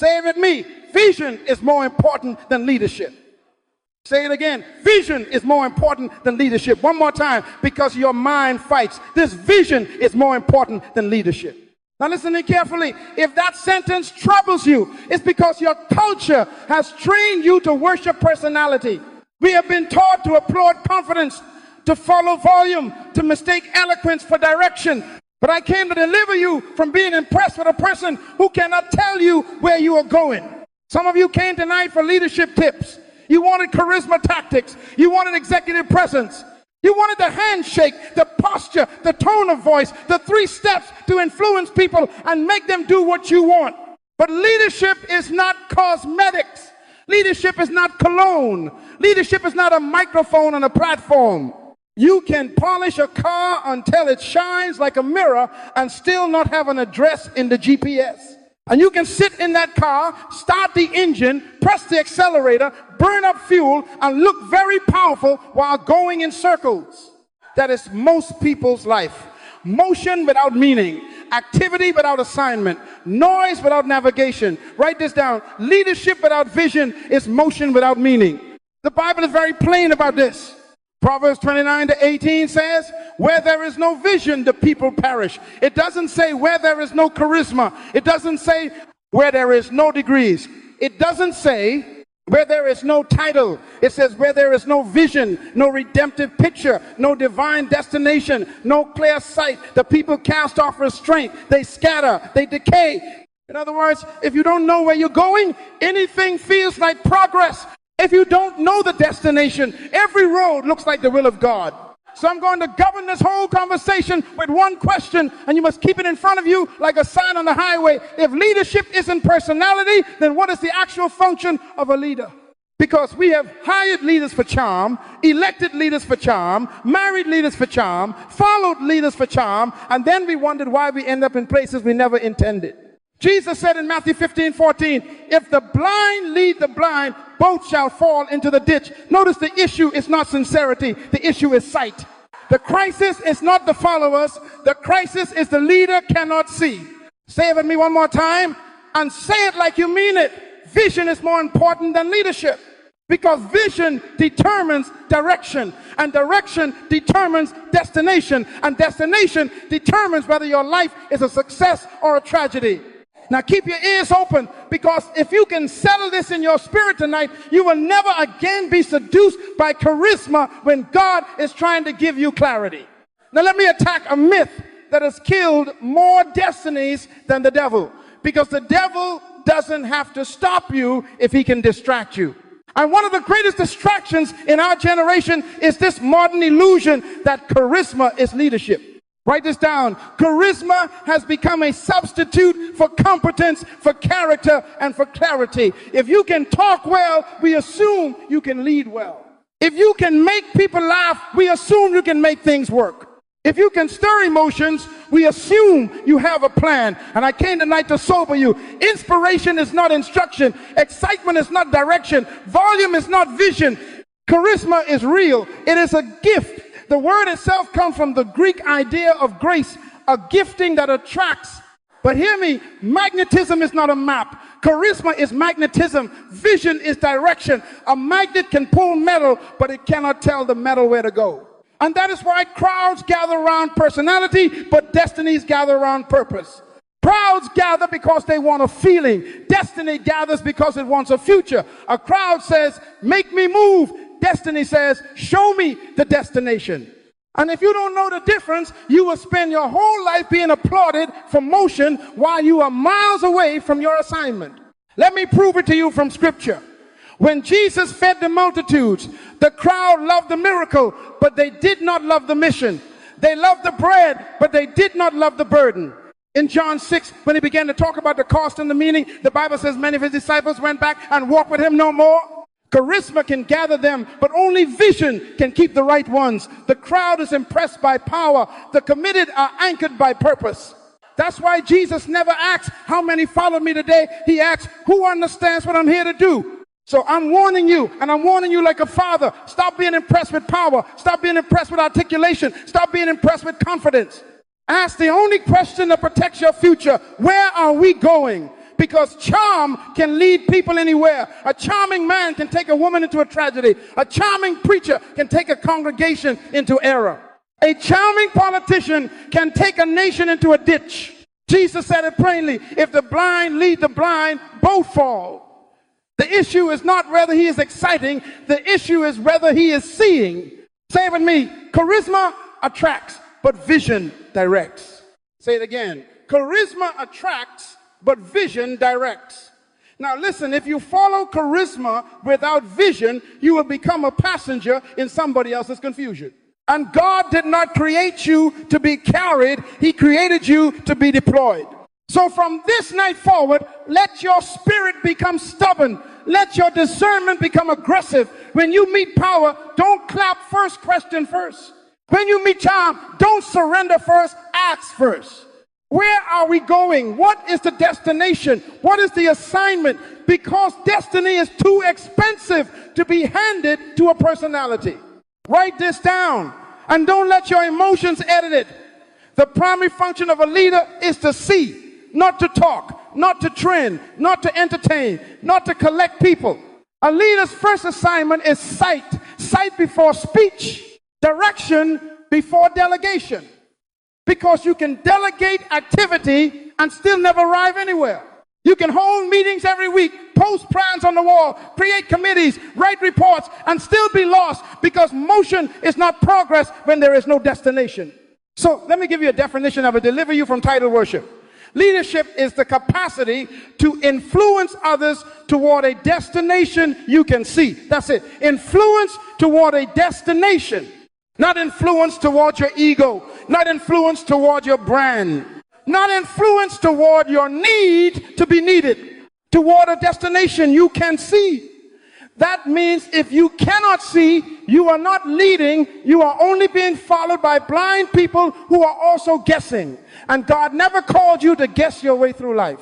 Say it with me. Vision is more important than leadership. Say it again. Vision is more important than leadership. One more time, because your mind fights. This vision is more important than leadership. Now listen in carefully. If that sentence troubles you, it's because your culture has trained you to worship personality. We have been taught to applaud confidence, to follow volume, to mistake eloquence for direction. But I came to deliver you from being impressed with a person who cannot tell you where you are going. Some of you came tonight for leadership tips. You wanted charisma tactics. You wanted executive presence. You wanted the handshake, the posture, the tone of voice, the 3 steps to influence people and make them do what you want. But leadership is not cosmetics. Leadership is not cologne. Leadership is not a microphone on a platform. You can polish a car until it shines like a mirror and still not have an address in the GPS. And you can sit in that car, start the engine, press the accelerator, burn up fuel, and look very powerful while going in circles. That is most people's life. Motion without meaning, activity without assignment, noise without navigation. Write this down. Leadership without vision is motion without meaning. The Bible is very plain about this. Proverbs 29:18 says, where there is no vision, the people perish. It doesn't say where there is no charisma. It doesn't say where there is no degrees. It doesn't say where there is no title. It says where there is no vision, no redemptive picture, no divine destination, no clear sight. The people cast off restraint. They scatter. They decay. In other words, if you don't know where you're going, anything feels like progress. If you don't know the destination, every road looks like the will of God. So I'm going to govern this whole conversation with one question, and you must keep it in front of you like a sign on the highway. If leadership isn't personality, then what is the actual function of a leader? Because we have hired leaders for charm, elected leaders for charm, married leaders for charm, followed leaders for charm, and then we wondered why we end up in places we never intended. Jesus said in Matthew 15:14, if the blind lead the blind, both shall fall into the ditch. Notice the issue is not sincerity. The issue is sight. The crisis is not the followers. The crisis is the leader cannot see. Say it with me one more time and say it like you mean it. Vision is more important than leadership, because vision determines direction, and direction determines destination, and destination determines whether your life is a success or a tragedy. Now keep your ears open, because if you can settle this in your spirit tonight, you will never again be seduced by charisma when God is trying to give you clarity. Now let me attack a myth that has killed more destinies than the devil, because the devil doesn't have to stop you if he can distract you. And one of the greatest distractions in our generation is this modern illusion that charisma is leadership. Write this down. Charisma has become a substitute for competence, for character, and for clarity. If you can talk well, we assume you can lead well. If you can make people laugh, we assume you can make things work. If you can stir emotions, we assume you have a plan. And I came tonight to sober you. Inspiration is not instruction. Excitement is not direction. Volume is not vision. Charisma is real. It is a gift. The word itself comes from the Greek idea of grace, a gifting that attracts. But hear me, magnetism is not a map. Charisma is magnetism. Vision is direction. A magnet can pull metal, but it cannot tell the metal where to go. And that is why crowds gather around personality, but destinies gather around purpose. Crowds gather because they want a feeling. Destiny gathers because it wants a future. A crowd says, make me move. Destiny says, show me the destination. And if you don't know the difference, you will spend your whole life being applauded for motion while you are miles away from your assignment. Let me prove it to you from Scripture. When Jesus fed the multitudes, the crowd loved the miracle, but they did not love the mission. They loved the bread, but they did not love the burden. In John 6, when he began to talk about the cost and the meaning, the Bible says many of his disciples went back and walked with him no more. Charisma can gather them, but only vision can keep the right ones. The crowd is impressed by power. The committed are anchored by purpose. That's why Jesus never asks, how many follow me today? He asks, who understands what I'm here to do? So I'm warning you, and I'm warning you like a father. Stop being impressed with power. Stop being impressed with articulation. Stop being impressed with confidence. Ask the only question that protects your future. Where are we going? because charm can lead people anywhere. A charming man can take a woman into a tragedy. A charming preacher can take a congregation into error. A charming politician can take a nation into a ditch. Jesus said it plainly, if the blind lead the blind, both fall. The issue is not whether he is exciting, the issue is whether he is seeing. Say it with me, charisma attracts, but vision directs. Say it again, charisma attracts, but vision directs. Now listen, if you follow charisma without vision, you will become a passenger in somebody else's confusion. And God did not create you to be carried, he created you to be deployed. So from this night forward, let your spirit become stubborn. Let your discernment become aggressive. When you meet power, don't clap first, question first. When you meet charm, don't surrender first, ask first. Where are we going? What is the destination? What is the assignment? Because destiny is too expensive to be handed to a personality. Write this down and don't let your emotions edit it. The primary function of a leader is to see, not to talk, not to trend, not to entertain, not to collect people. A leader's first assignment is sight. Sight before speech, direction before delegation. Because you can delegate activity and still never arrive anywhere. You can hold meetings every week, post plans on the wall, create committees, write reports, and still be lost because motion is not progress when there is no destination. So let me give you a definition of it, deliver you from title worship. Leadership is the capacity to influence others toward a destination you can see. That's it. Influence toward a destination. Not influence toward your ego. Not influence toward your brand. Not influence toward your need to be needed. Toward a destination you can see. That means if you cannot see, you are not leading. You are only being followed by blind people who are also guessing. And God never called you to guess your way through life.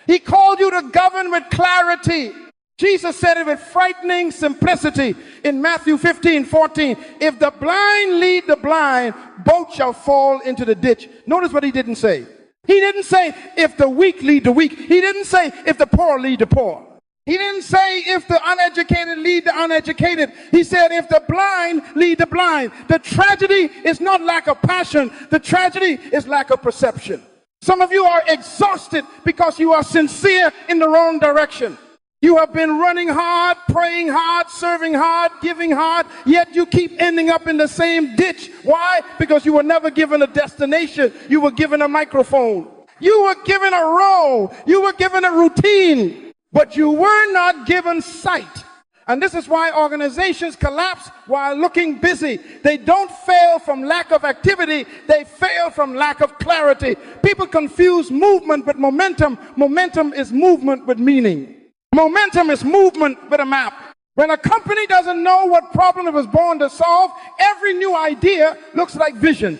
He called you to govern with clarity. Jesus said it with frightening simplicity in Matthew 15:14. If the blind lead the blind, both shall fall into the ditch. Notice what he didn't say. He didn't say if the weak lead the weak. He didn't say if the poor lead the poor. He didn't say if the uneducated lead the uneducated. He said if the blind lead the blind. The tragedy is not lack of passion. The tragedy is lack of perception. Some of you are exhausted because you are sincere in the wrong direction. You have been running hard, praying hard, serving hard, giving hard, yet you keep ending up in the same ditch. Why? Because you were never given a destination. You were given a microphone. You were given a role. You were given a routine, but you were not given sight. And this is why organizations collapse while looking busy. They don't fail from lack of activity. They fail from lack of clarity. People confuse movement with momentum. Momentum is movement with meaning. Momentum is movement with a map. When a company doesn't know what problem it was born to solve, every new idea looks like vision.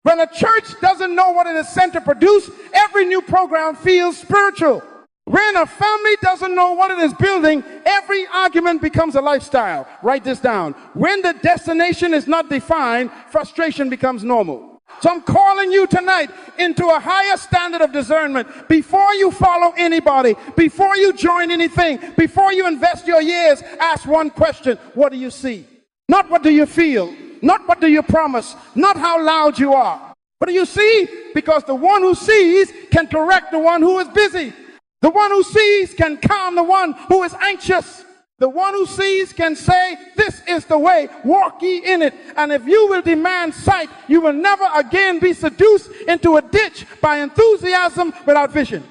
When a church doesn't know what it is sent to produce, every new program feels spiritual. When a family doesn't know what it is building, every argument becomes a lifestyle. Write this down. When the destination is not defined, frustration becomes normal. So I'm calling you tonight into a higher standard of discernment. Before you follow anybody, before you join anything, before you invest your years, ask one question. What do you see? Not what do you feel? Not what do you promise? Not how loud you are. What do you see? Because the one who sees can correct the one who is busy. The one who sees can calm the one who is anxious. The one who sees can say, this is the way, walk ye in it. And if you will demand sight, you will never again be seduced into a ditch by enthusiasm without vision.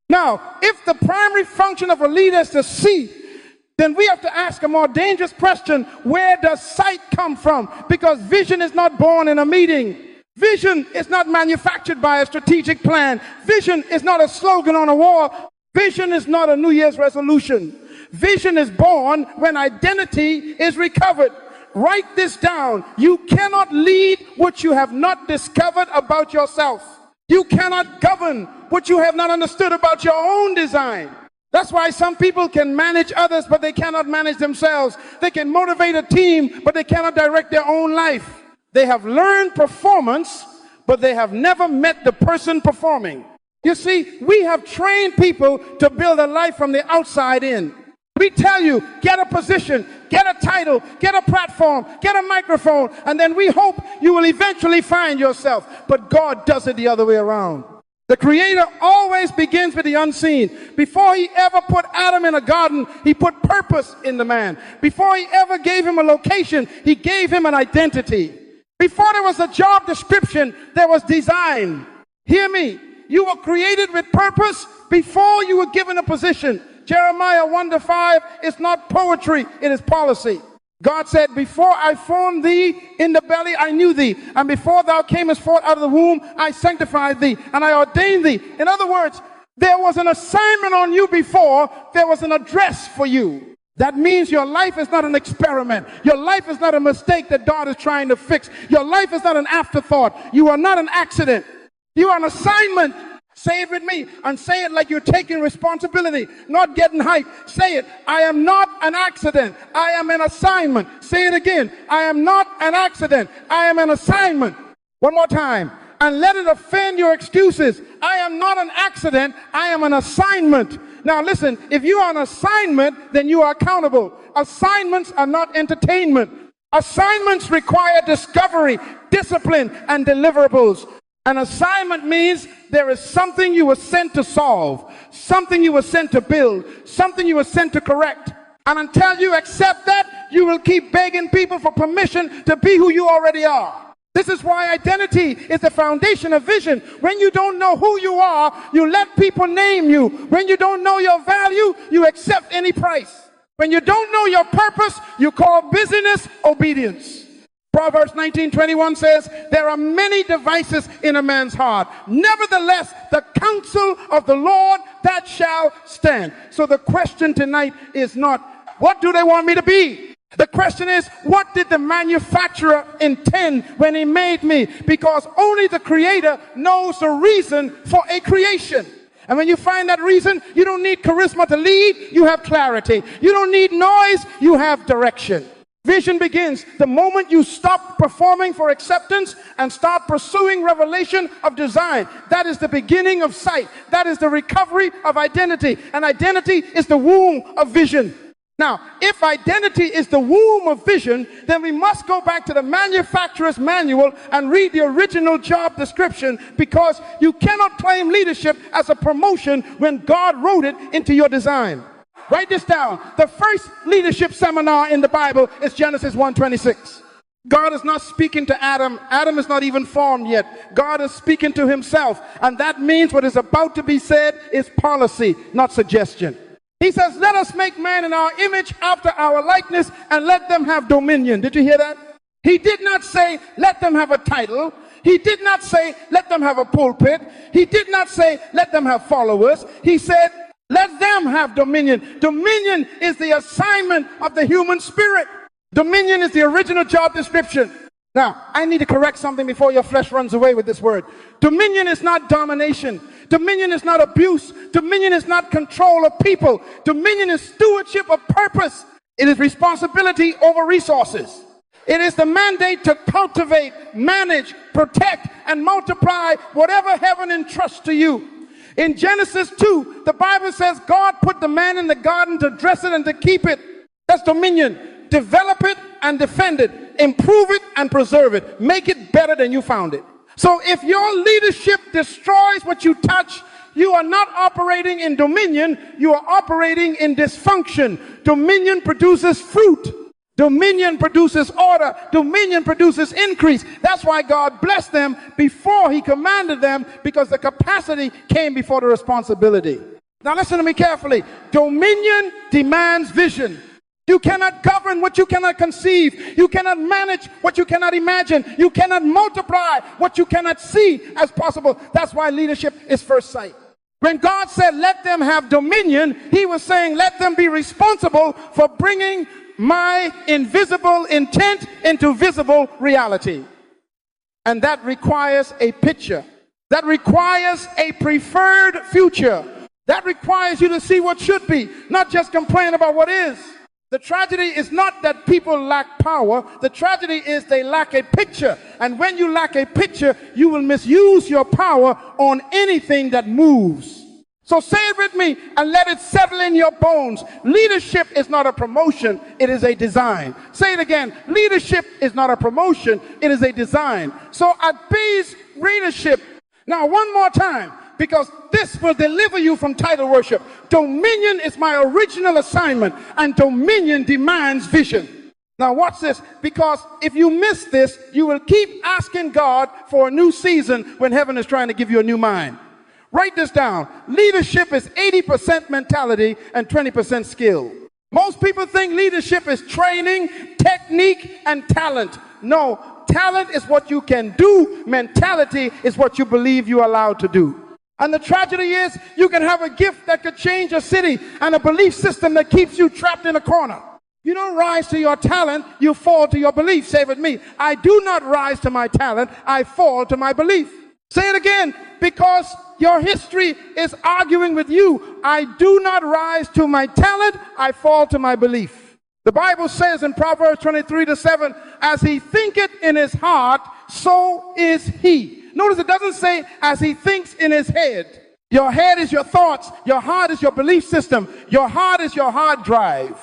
Now, if the primary function of a leader is to see, then we have to ask a more dangerous question. Where does sight come from? Because vision is not born in a meeting. Vision is not manufactured by a strategic plan. Vision is not a slogan on a wall. Vision is not a New Year's resolution. Vision is born when identity is recovered. Write this down. You cannot lead what you have not discovered about yourself. You cannot govern what you have not understood about your own design. That's why some people can manage others, but they cannot manage themselves. They can motivate a team, but they cannot direct their own life. They have learned performance, but they have never met the person performing. You see, we have trained people to build a life from the outside in. We tell you, get a position, get a title, get a platform, get a microphone, and then we hope you will eventually find yourself. But God does it the other way around. The Creator always begins with the unseen. Before he ever put Adam in a garden, he put purpose in the man. Before he ever gave him a location, he gave him an identity. Before there was a job description, there was design. Hear me. You were created with purpose before you were given a position. Jeremiah 1:5 is not poetry, it is policy. God said, before I formed thee in the belly, I knew thee. And before thou camest forth out of the womb, I sanctified thee, and I ordained thee. In other words, there was an assignment on you before there was an address for you. That means your life is not an experiment. Your life is not a mistake that God is trying to fix. Your life is not an afterthought. You are not an accident. You are an assignment. Say it with me, and say it like you're taking responsibility, not getting hyped. Say it. I am not an accident. I am an assignment. Say it again. I am not an accident. I am an assignment. One more time. And let it offend your excuses. I am not an accident. I am an assignment. Now listen, if you are an assignment, then you are accountable. Assignments are not entertainment. Assignments require discovery, discipline, and deliverables. An assignment means there is something you were sent to solve, something you were sent to build, something you were sent to correct. And until you accept that, you will keep begging people for permission to be who you already are. This is why identity is the foundation of vision. When you don't know who you are, you let people name you. When you don't know your value, you accept any price. When you don't know your purpose, you call busyness obedience. Proverbs 19:21 says, there are many devices in a man's heart. Nevertheless, the counsel of the Lord, that shall stand. So the question tonight is not, what do they want me to be? The question is, what did the manufacturer intend when he made me? Because only the Creator knows the reason for a creation. And when you find that reason, you don't need charisma to lead, you have clarity. You don't need noise, you have direction. Vision begins the moment you stop performing for acceptance and start pursuing revelation of design. That is the beginning of sight. That is the recovery of identity. And identity is the womb of vision. Now, if identity is the womb of vision, then we must go back to the manufacturer's manual and read the original job description, because you cannot claim leadership as a promotion when God wrote it into your design. Write this down. The first leadership seminar in the Bible is Genesis 1:26. God is not speaking to Adam. Adam is not even formed yet. God is speaking to himself. And that means what is about to be said is policy, not suggestion. He says, let us make man in our image after our likeness and let them have dominion. Did you hear that? He did not say, let them have a title. He did not say, let them have a pulpit. He did not say, let them have followers. He said, let them have dominion. Dominion is the assignment of the human spirit. Dominion is the original job description. Now, I need to correct something before your flesh runs away with this word. Dominion is not domination. Dominion is not abuse. Dominion is not control of people. Dominion is stewardship of purpose. It is responsibility over resources. It is the mandate to cultivate, manage, protect, and multiply whatever heaven entrusts to you. In Genesis 2, the Bible says God put the man in the garden to dress it and to keep it. That's dominion. Develop it and defend it. Improve it and preserve it. Make it better than you found it. So if your leadership destroys what you touch, you are not operating in dominion. You are operating in dysfunction. Dominion produces fruit. Dominion produces order. Dominion produces increase. That's why God blessed them before he commanded them, because the capacity came before the responsibility. Now listen to me carefully. Dominion demands vision. You cannot govern what you cannot conceive. You cannot manage what you cannot imagine. You cannot multiply what you cannot see as possible. That's why leadership is first sight. When God said, let them have dominion, he was saying, let them be responsible for bringing my invisible intent into visible reality. And that requires a picture. That requires a preferred future. That requires you to see what should be, not just complain about what is. The tragedy is not that people lack power. The tragedy is they lack a picture. And when you lack a picture, you will misuse your power on anything that moves. So say it with me and let it settle in your bones. Leadership is not a promotion, it is a design. Say it again. Leadership is not a promotion, it is a design. So at B's leadership, now one more time, because this will deliver you from title worship. Dominion is my original assignment, and dominion demands vision. Now watch this, because if you miss this, you will keep asking God for a new season when heaven is trying to give you a new mind. Write this down. Leadership is 80% mentality and 20% skill. Most people think leadership is training, technique, and talent. No, talent is what you can do. Mentality is what you believe you're allowed to do. And the tragedy is you can have a gift that could change a city and a belief system that keeps you trapped in a corner. You don't rise to your talent, you fall to your belief. Say it with me. I do not rise to my talent, I fall to my belief. Say it again, because your history is arguing with you. I do not rise to my talent, I fall to my belief. The Bible says in Proverbs 23:7, as he thinketh in his heart, so is he. Notice it doesn't say as he thinks in his head. Your head is your thoughts, your heart is your belief system, your heart is your hard drive.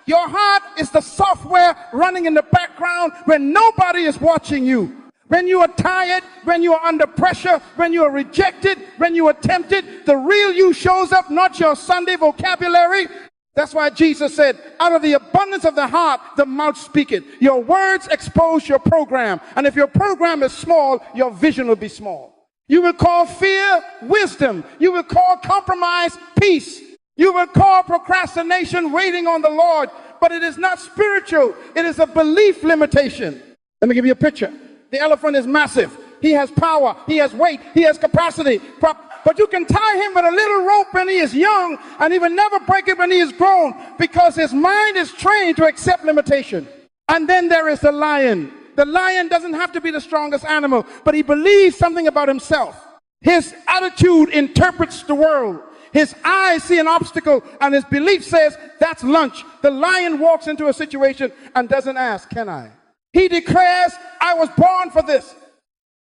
Your heart is the software running in the background when nobody is watching you. When you are tired, when you are under pressure, when you are rejected, when you are tempted, the real you shows up, not your Sunday vocabulary. That's why Jesus said, out of the abundance of the heart, the mouth speaketh. Your words expose your program. And if your program is small, your vision will be small. You will call fear wisdom. You will call compromise peace. You will call procrastination waiting on the Lord. But it is not spiritual. It is a belief limitation. Let me give you a picture. The elephant is massive. He has power. He has weight. He has capacity. But you can tie him with a little rope when he is young, and he will never break it when he is grown, because his mind is trained to accept limitation. And then there is the lion. The lion doesn't have to be the strongest animal, but he believes something about himself. His attitude interprets the world. His eyes see an obstacle, and his belief says, that's lunch. The lion walks into a situation and doesn't ask, can I? He declares, I was born for this.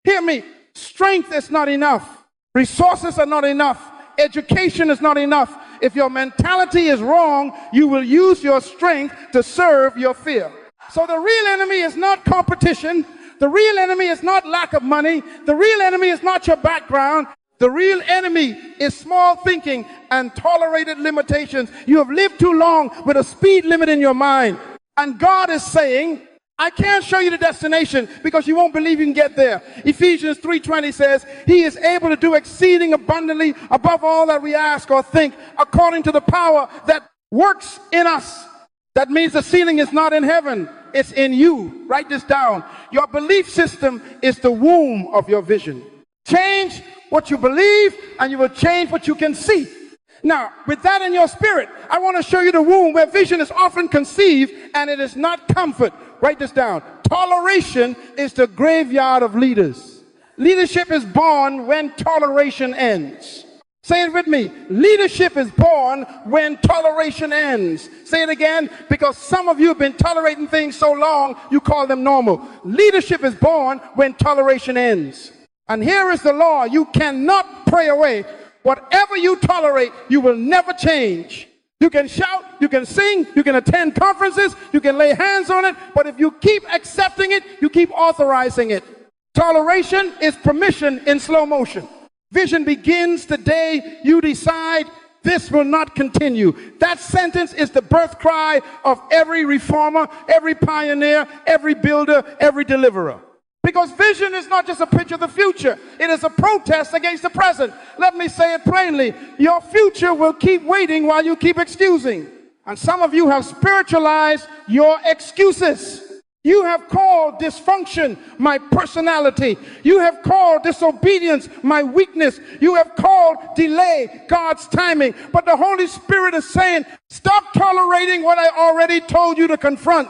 Hear me. Strength is not enough. Resources are not enough. Education is not enough. If your mentality is wrong, you will use your strength to serve your fear. So the real enemy is not competition. The real enemy is not lack of money. The real enemy is not your background. The real enemy is small thinking and tolerated limitations. You have lived too long with a speed limit in your mind. And God is saying, I can't show you the destination because you won't believe you can get there. Ephesians 3:20 says, he is able to do exceeding abundantly above all that we ask or think, according to the power that works in us. That means the ceiling is not in heaven, it's in you. Write this down. Your belief system is the womb of your vision. Change what you believe and you will change what you can see. Now, with that in your spirit, I want to show you the womb where vision is often conceived, and it is not comfort. Write this down. Toleration is the graveyard of leaders. Leadership is born when toleration ends. Say it with me. Leadership is born when toleration ends. Say it again, because some of you have been tolerating things so long, you call them normal. Leadership is born when toleration ends. And here is the law. You cannot pray away. Whatever you tolerate, you will never change. You can shout, you can sing, you can attend conferences, you can lay hands on it, but if you keep accepting it, you keep authorizing it. Toleration is permission in slow motion. Vision begins the day you decide this will not continue. That sentence is the birth cry of every reformer, every pioneer, every builder, every deliverer. Because vision is not just a picture of the future. It is a protest against the present. Let me say it plainly. Your future will keep waiting while you keep excusing. And some of you have spiritualized your excuses. You have called dysfunction my personality. You have called disobedience my weakness. You have called delay God's timing. But the Holy Spirit is saying, stop tolerating what I already told you to confront.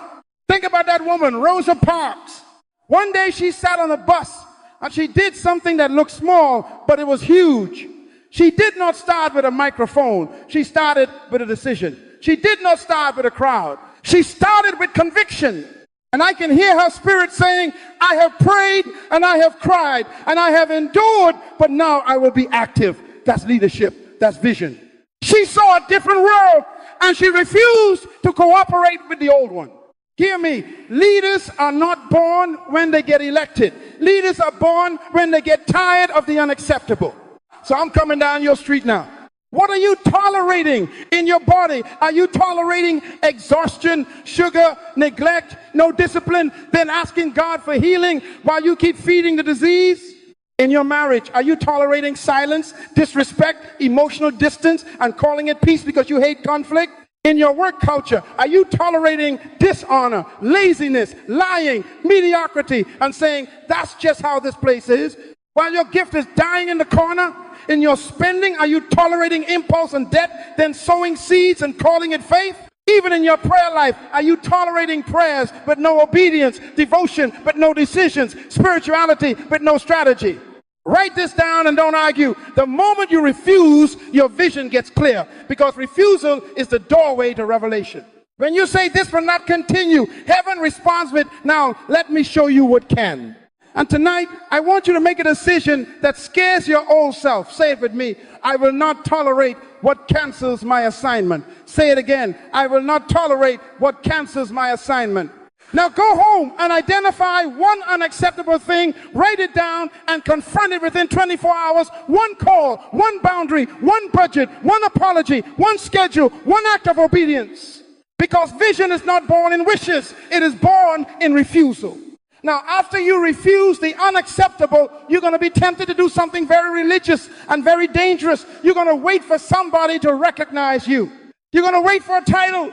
Think about that woman, Rosa Parks. One day she sat on a bus and she did something that looked small, but it was huge. She did not start with a microphone. She started with a decision. She did not start with a crowd. She started with conviction. And I can hear her spirit saying, I have prayed and I have cried and I have endured, but now I will be active. That's leadership. That's vision. She saw a different world and she refused to cooperate with the old one. Hear me. Leaders are not born when they get elected. Leaders are born when they get tired of the unacceptable. So I'm coming down your street now. What are you tolerating in your body? Are you tolerating exhaustion, sugar, neglect, no discipline, then asking God for healing while you keep feeding the disease? In your marriage, are you tolerating silence, disrespect, emotional distance, and calling it peace because you hate conflict? In your work culture, are you tolerating dishonor, laziness, lying, mediocrity, and saying, that's just how this place is? While your gift is dying in the corner? In your spending, are you tolerating impulse and debt, then sowing seeds and calling it faith? Even in your prayer life, are you tolerating prayers but no obedience, devotion but no decisions, spirituality but no strategy? Write this down and don't argue. The moment you refuse, your vision gets clear, because refusal is the doorway to revelation. When you say this will not continue, heaven responds with, now let me show you what can. And tonight, I want you to make a decision that scares your old self. Say it with me. I will not tolerate what cancels my assignment. Say it again. I will not tolerate what cancels my assignment. Now go home and identify one unacceptable thing, write it down, and confront it within 24 hours. One call, one boundary, one budget, one apology, one schedule, one act of obedience. Because vision is not born in wishes. It is born in refusal. Now, after you refuse the unacceptable, you're going to be tempted to do something very religious and very dangerous. You're going to wait for somebody to recognize you. You're going to wait for a title,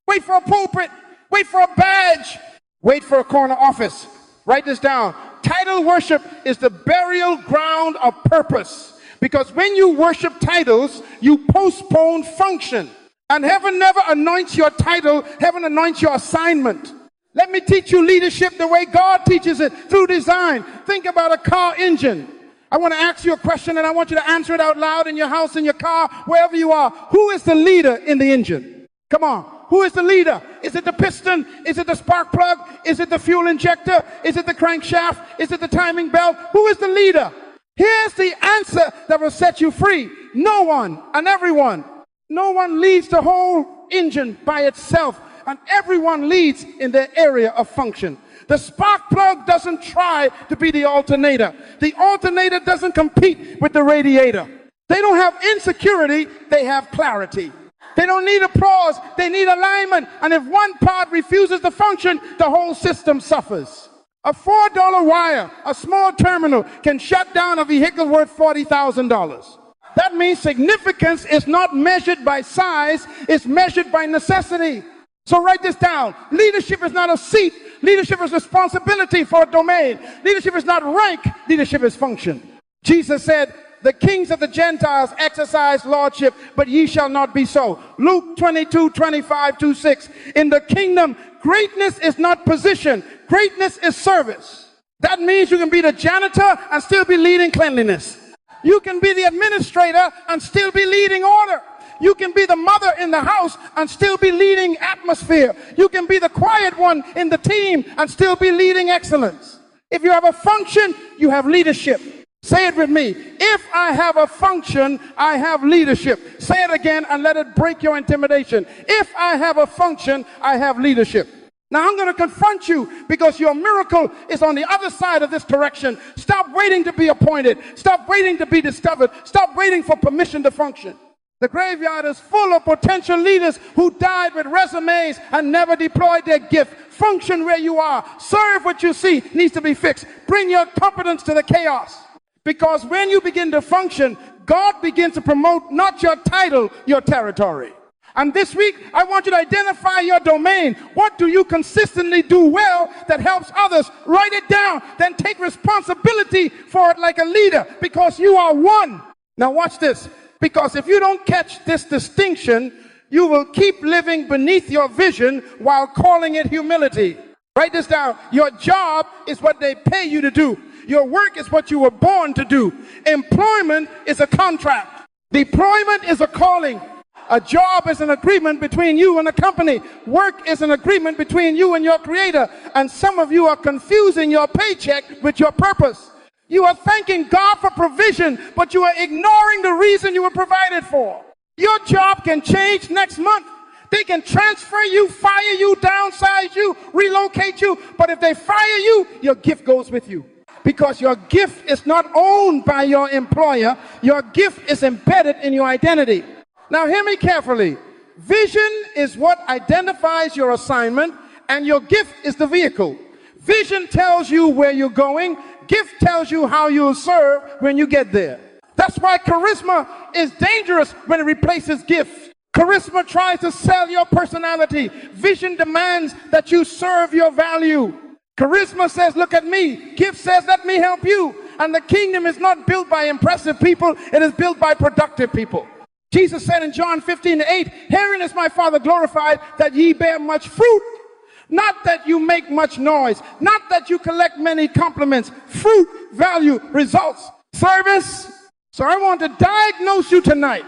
wait for a pulpit, wait for a badge, wait for a corner office. Write this down. Title worship is the burial ground of purpose. Because when you worship titles, you postpone function. And heaven never anoints your title, heaven anoints your assignment. Let me teach you leadership the way God teaches it, through design. Think about a car engine. I want to ask you a question and I want you to answer it out loud in your house, in your car, wherever you are. Who is the leader in the engine? Come on. Who is the leader? Is it the piston? Is it the spark plug? Is it the fuel injector? Is it the crankshaft? Is it the timing belt? Who is the leader? Here's the answer that will set you free. No one and everyone. No one leads the whole engine by itself. And everyone leads in their area of function. The spark plug doesn't try to be the alternator. The alternator doesn't compete with the radiator. They don't have insecurity, they have clarity. They don't need applause, they need alignment. And if one part refuses to function, the whole system suffers. A $4 wire, a small terminal, can shut down a vehicle worth $40,000. That means significance is not measured by size, it's measured by necessity. So write this down. Leadership is not a seat. Leadership is responsibility for a domain. Leadership is not rank. Leadership is function. Jesus said, the kings of the Gentiles exercise lordship, but ye shall not be so. Luke 22:25-26. In the kingdom, greatness is not position. Greatness is service. That means you can be the janitor and still be leading cleanliness. You can be the administrator and still be leading order. You can be the mother in the house and still be leading atmosphere. You can be the quiet one in the team and still be leading excellence. If you have a function, you have leadership. Say it with me. If I have a function, I have leadership. Say it again and let it break your intimidation. If I have a function, I have leadership. Now I'm going to confront you because your miracle is on the other side of this correction. Stop waiting to be appointed. Stop waiting to be discovered. Stop waiting for permission to function. The graveyard is full of potential leaders who died with resumes and never deployed their gift. Function where you are. Serve what you see needs to be fixed. Bring your competence to the chaos. Because when you begin to function, God begins to promote not your title, your territory. And this week, I want you to identify your domain. What do you consistently do well that helps others? Write it down. Then take responsibility for it like a leader, because you are one. Now watch this. Because if you don't catch this distinction, you will keep living beneath your vision while calling it humility. Write this down. Your job is what they pay you to do. Your work is what you were born to do. Employment is a contract. Deployment is a calling. A job is an agreement between you and a company. Work is an agreement between you and your creator. And some of you are confusing your paycheck with your purpose. You are thanking God for provision, but you are ignoring the reason you were provided for. Your job can change next month. They can transfer you, fire you, downsize you, relocate you. But if they fire you, your gift goes with you. Because your gift is not owned by your employer. Your gift is embedded in your identity. Now hear me carefully. Vision is what identifies your assignment, and your gift is the vehicle. Vision tells you where you're going. Gift tells you how you'll serve when you get there. That's why charisma is dangerous when it replaces gift. Charisma tries to sell your personality. Vision demands that you serve your value. Charisma says, look at me. Gift says, let me help you. And the kingdom is not built by impressive people. It is built by productive people. Jesus said in John 15:8, herein is my Father glorified, that ye bear much fruit. Not that you make much noise. Not that you collect many compliments. Fruit, value, results, service. So I want to diagnose you tonight,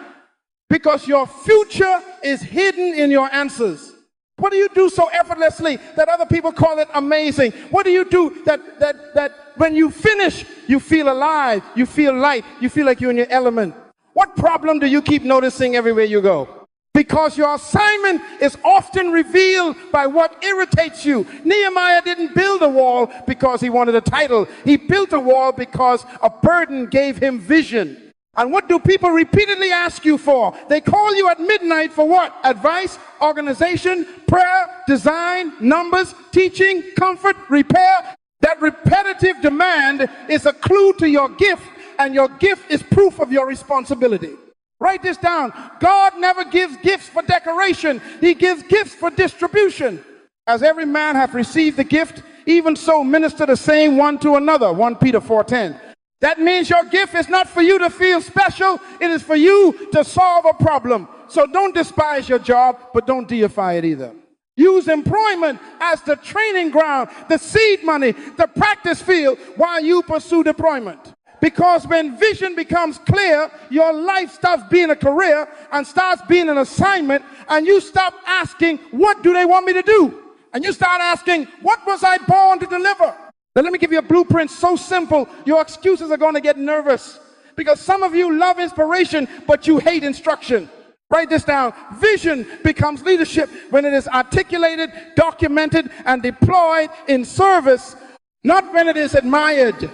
because your future is hidden in your answers. What do you do so effortlessly that other people call it amazing? What do you do that when you finish, you feel alive, you feel light, you feel like you're in your element? What problem do you keep noticing everywhere you go? Because your assignment is often revealed by what irritates you. Nehemiah didn't build a wall because he wanted a title. He built a wall because a burden gave him vision. And what do people repeatedly ask you for? They call you at midnight for what? Advice, organization, prayer, design, numbers, teaching, comfort, repair. That repetitive demand is a clue to your gift, and your gift is proof of your responsibility. Write this down. God never gives gifts for decoration. He gives gifts for distribution. As every man hath received the gift, even so minister the same one to another. 1 Peter 4:10. That means your gift is not for you to feel special. It is for you to solve a problem. So don't despise your job, but don't deify it either. Use employment as the training ground, the seed money, the practice field while you pursue deployment. Because when vision becomes clear, your life stops being a career and starts being an assignment, and you stop asking, what do they want me to do? And you start asking, what was I born to deliver? Now let me give you a blueprint so simple, your excuses are going to get nervous. Because some of you love inspiration, but you hate instruction. Write this down. Vision becomes leadership when it is articulated, documented, and deployed in service, not when it is admired.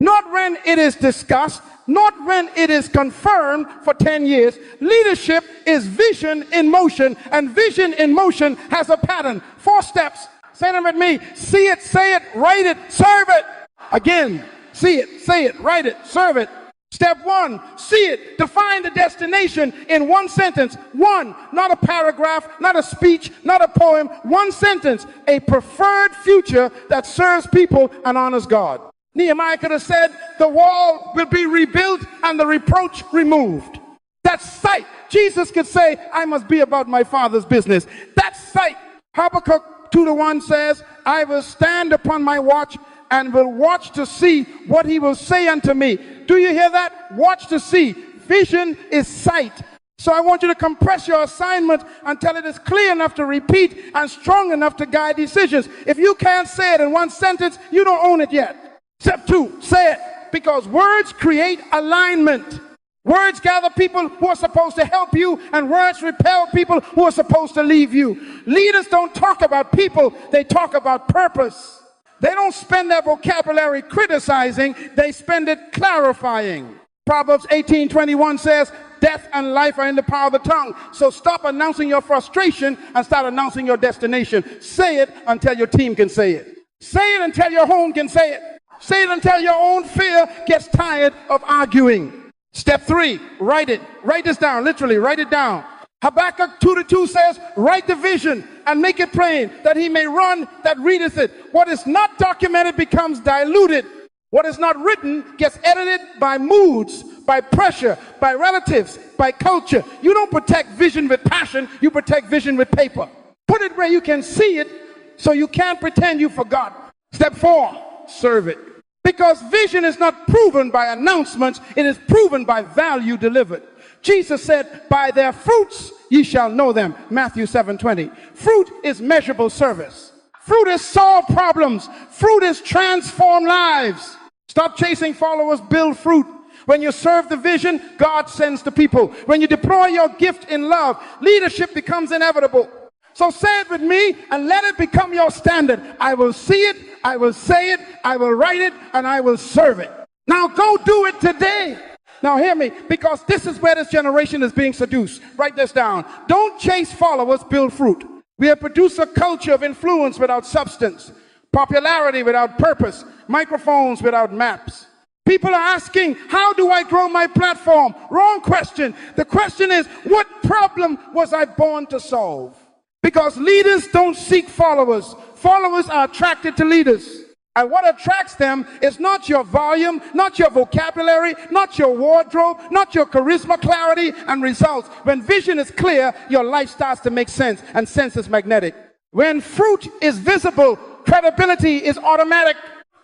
Not when it is discussed, not when it is confirmed for 10 years. Leadership is vision in motion, and vision in motion has a pattern. 4 steps. Say them with me. See it, say it, write it, serve it. Again, see it, say it, write it, serve it. Step 1, see it. Define the destination in 1 sentence. 1, not a paragraph, not a speech, not a poem. 1 sentence. A preferred future that serves people and honors God. Nehemiah could have said, the wall will be rebuilt and the reproach removed. That's sight. Jesus could say, I must be about my Father's business. That's sight. Habakkuk 2:1 says, I will stand upon my watch and will watch to see what he will say unto me. Do you hear that? Watch to see. Vision is sight. So I want you to compress your assignment until it is clear enough to repeat and strong enough to guide decisions. If you can't say it in 1 sentence, you don't own it yet. Step 2, say it. Because words create alignment. Words gather people who are supposed to help you, and words repel people who are supposed to leave you. Leaders don't talk about people, they talk about purpose. They don't spend their vocabulary criticizing, they spend it clarifying. Proverbs 18:21 says, death and life are in the power of the tongue. So stop announcing your frustration and start announcing your destination. Say it until your team can say it. Say it until your home can say it. Say it until your own fear gets tired of arguing. Step 3, write it. Write this down, literally, write it down. Habakkuk 2:2 says, write the vision and make it plain, that he may run that readeth it. What is not documented becomes diluted. What is not written gets edited by moods, by pressure, by relatives, by culture. You don't protect vision with passion, you protect vision with paper. Put it where you can see it so you can't pretend you forgot. Step 4, serve it. Because vision is not proven by announcements, it is proven by value delivered. Jesus said, by their fruits ye shall know them. Matthew 7:20. Fruit is measurable service. Fruit is solve problems. Fruit is transform lives. Stop chasing followers, build fruit. When you serve the vision, God sends the people. When you deploy your gift in love, leadership becomes inevitable. So say it with me and let it become your standard. I will see it, I will say it, I will write it, and I will serve it. Now go do it today. Now hear me, because this is where this generation is being seduced. Write this down. Don't chase followers, build fruit. We have produced a culture of influence without substance, popularity without purpose, microphones without maps. People are asking, how do I grow my platform? Wrong question. The question is, what problem was I born to solve? Because leaders don't seek followers. Followers are attracted to leaders. And what attracts them is not your volume, not your vocabulary, not your wardrobe, not your charisma, clarity, and results. When vision is clear, your life starts to make sense, and sense is magnetic. When fruit is visible, credibility is automatic.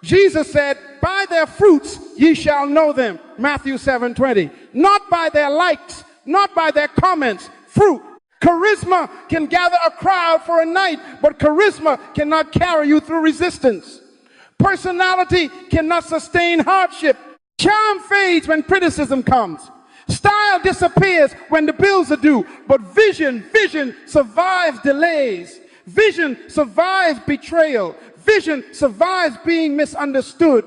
Jesus said, by their fruits ye shall know them. Matthew 7:20. Not by their likes, not by their comments. Fruit. Charisma can gather a crowd for a night, but charisma cannot carry you through resistance. Personality cannot sustain hardship. Charm fades when criticism comes. Style disappears when the bills are due. But vision survives delays. Vision survives betrayal. Vision survives being misunderstood.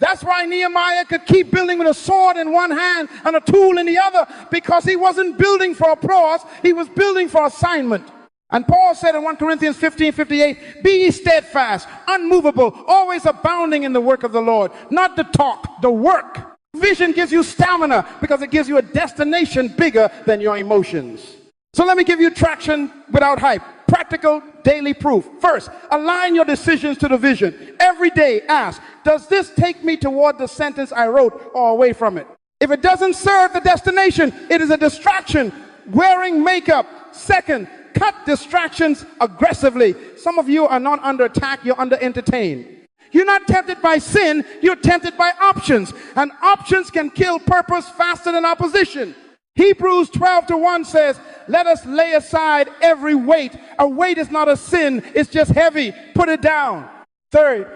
That's why Nehemiah could keep building with a sword in one hand and a tool in the other, because he wasn't building for applause, he was building for assignment. And Paul said in 1 Corinthians 15:58, be ye steadfast, unmovable, always abounding in the work of the Lord. Not the talk, the work. Vision gives you stamina because it gives you a destination bigger than your emotions. So let me give you traction without hype. Practical daily proof. First, align your decisions to the vision. Every day ask, does this take me toward the sentence I wrote or away from it? If it doesn't serve the destination, it is a distraction. Wearing makeup. Second, cut distractions aggressively. Some of you are not under attack, you're under entertained. You're not tempted by sin, you're tempted by options. And options can kill purpose faster than opposition. Hebrews 12:1 says, let us lay aside every weight. A weight is not a sin, it's just heavy. Put it down. Third,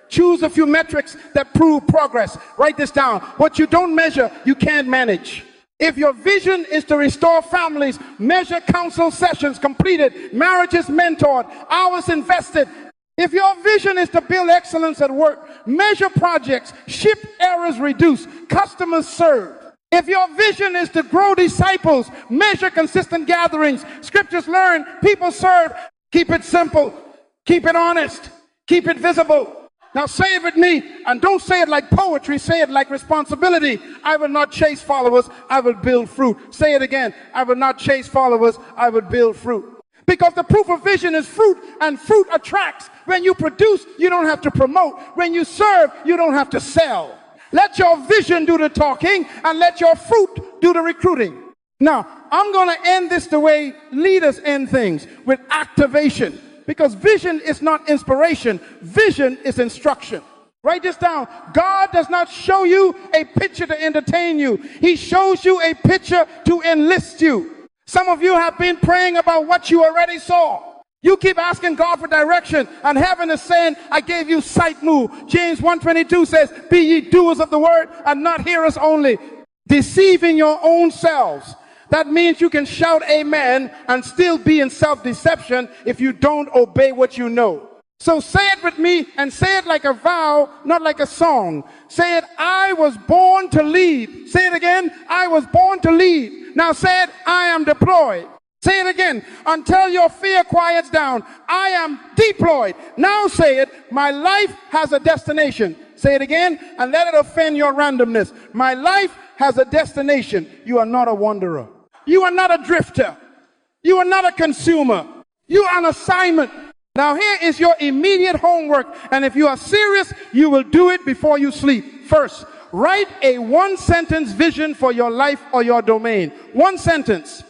choose a few metrics that prove progress. Write this down. What you don't measure, you can't manage. If your vision is to restore families, measure counsel sessions completed, marriages mentored, hours invested. If your vision is to build excellence at work, measure projects, ship errors reduced, customers served. If your vision is to grow disciples, measure consistent gatherings, scriptures learned, people served. Keep it simple, keep it honest, keep it visible. Now say it with me, and don't say it like poetry, say it like responsibility. I will not chase followers, I will build fruit. Say it again, I will not chase followers, I will build fruit. Because the proof of vision is fruit, and fruit attracts. When you produce, you don't have to promote. When you serve, you don't have to sell. Let your vision do the talking, and let your fruit do the recruiting. Now, I'm going to end this the way leaders end things, with activation. Because vision is not inspiration, vision is instruction. Write this down. God does not show you a picture to entertain you. He shows you a picture to enlist you. Some of you have been praying about what you already saw. You keep asking God for direction, and heaven is saying, I gave you sight move. James 1:22 says, be ye doers of the word and not hearers only, deceiving your own selves. That means you can shout amen and still be in self-deception if you don't obey what you know. So say it with me, and say it like a vow, not like a song. Say it, I was born to lead. Say it again, I was born to lead. Now say it, I am deployed. Say it again, until your fear quiets down. I am deployed. Now say it, my life has a destination. Say it again, and let it offend your randomness. My life has a destination. You are not a wanderer. You are not a drifter. You are not a consumer. You are on assignment. Now here is your immediate homework, and if you are serious, you will do it before you sleep. First, write a one-sentence vision for your life or your domain. One sentence.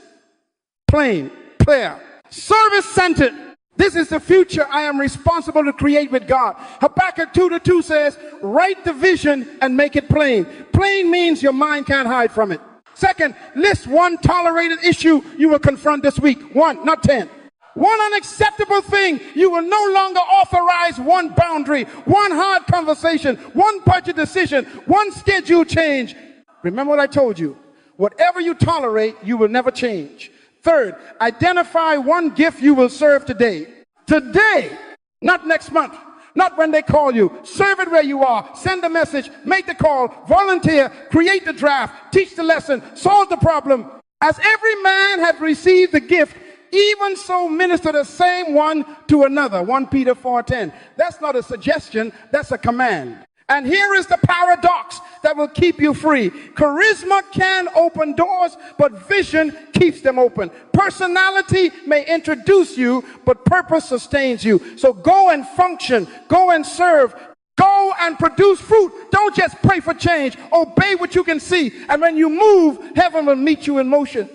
Plain, clear, service-centered. This is the future I am responsible to create with God. Habakkuk 2:2 says, write the vision and make it plain. Plain means your mind can't hide from it. Second, list one tolerated issue you will confront this week. One, not 10. One unacceptable thing. You will no longer authorize one boundary, one hard conversation, one budget decision, one schedule change. Remember what I told you. Whatever you tolerate, you will never change. Third, identify one gift you will serve today. Today, not next month, not when they call you. Serve it where you are. Send a message, make the call, volunteer, create the draft, teach the lesson, solve the problem. As every man hath received the gift, even so minister the same one to another. 1 Peter 4:10. That's not a suggestion, that's a command. And here is the paradox that will keep you free. Charisma can open doors, but vision keeps them open. Personality may introduce you, but purpose sustains you. So go and function, go and serve, go and produce fruit. Don't just pray for change. Obey what you can see. And when you move, heaven will meet you in motion.